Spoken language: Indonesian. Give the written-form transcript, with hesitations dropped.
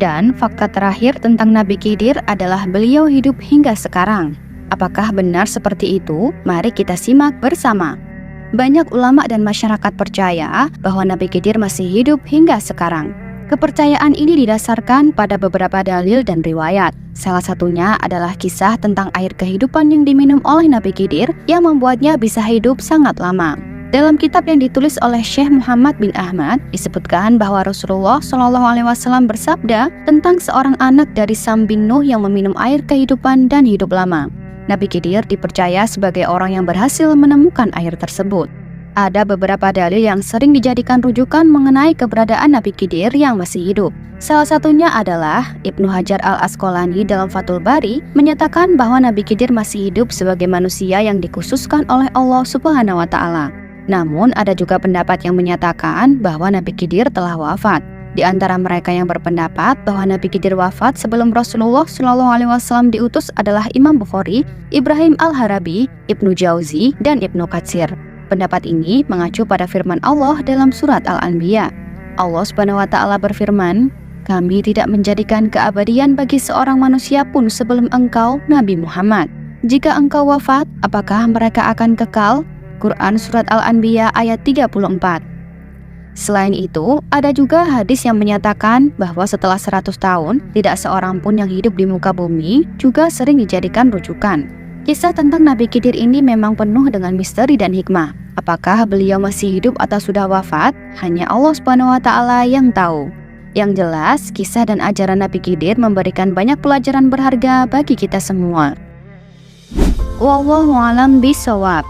Dan fakta terakhir tentang Nabi Khidir adalah beliau hidup hingga sekarang. Apakah benar seperti itu? Mari kita simak bersama. Banyak ulama dan masyarakat percaya bahwa Nabi Khidir masih hidup hingga sekarang. Kepercayaan ini didasarkan pada beberapa dalil dan riwayat. Salah satunya adalah kisah tentang air kehidupan yang diminum oleh Nabi Khidir yang membuatnya bisa hidup sangat lama. Dalam kitab yang ditulis oleh Syekh Muhammad bin Ahmad, disebutkan bahwa Rasulullah SAW bersabda tentang seorang anak dari Sam bin Nuh yang meminum air kehidupan dan hidup lama. Nabi Khidir dipercaya sebagai orang yang berhasil menemukan air tersebut. Ada beberapa dalil yang sering dijadikan rujukan mengenai keberadaan Nabi Khidir yang masih hidup. Salah satunya adalah Ibnu Hajar al-Asqalani dalam Fathul Bari menyatakan bahwa Nabi Khidir masih hidup sebagai manusia yang dikhususkan oleh Allah Subhanahu wa Ta'ala. Namun ada juga pendapat yang menyatakan bahwa Nabi Khidir telah wafat. Di antara mereka yang berpendapat bahwa Nabi Khidir wafat sebelum Rasulullah SAW diutus adalah Imam Bukhari, Ibrahim al-Harabi, Ibnu Jauzi, dan Ibnu Katsir. Pendapat ini mengacu pada firman Allah dalam surat Al-Anbiya. Allah Subhanahu wa Ta'ala berfirman, "Kami tidak menjadikan keabadian bagi seorang manusia pun sebelum engkau, Nabi Muhammad. Jika engkau wafat, apakah mereka akan kekal?" Quran Surat Al-Anbiya ayat 34. Selain itu, ada juga hadis yang menyatakan bahwa setelah 100 tahun, tidak seorang pun yang hidup di muka bumi juga sering dijadikan rujukan. Kisah tentang Nabi Khidir ini memang penuh dengan misteri dan hikmah. Apakah beliau masih hidup atau sudah wafat? Hanya Allah Subhanahu wa Ta'ala yang tahu. Yang jelas, kisah dan ajaran Nabi Khidir memberikan banyak pelajaran berharga bagi kita semua. Wallahu a'lam bishawab.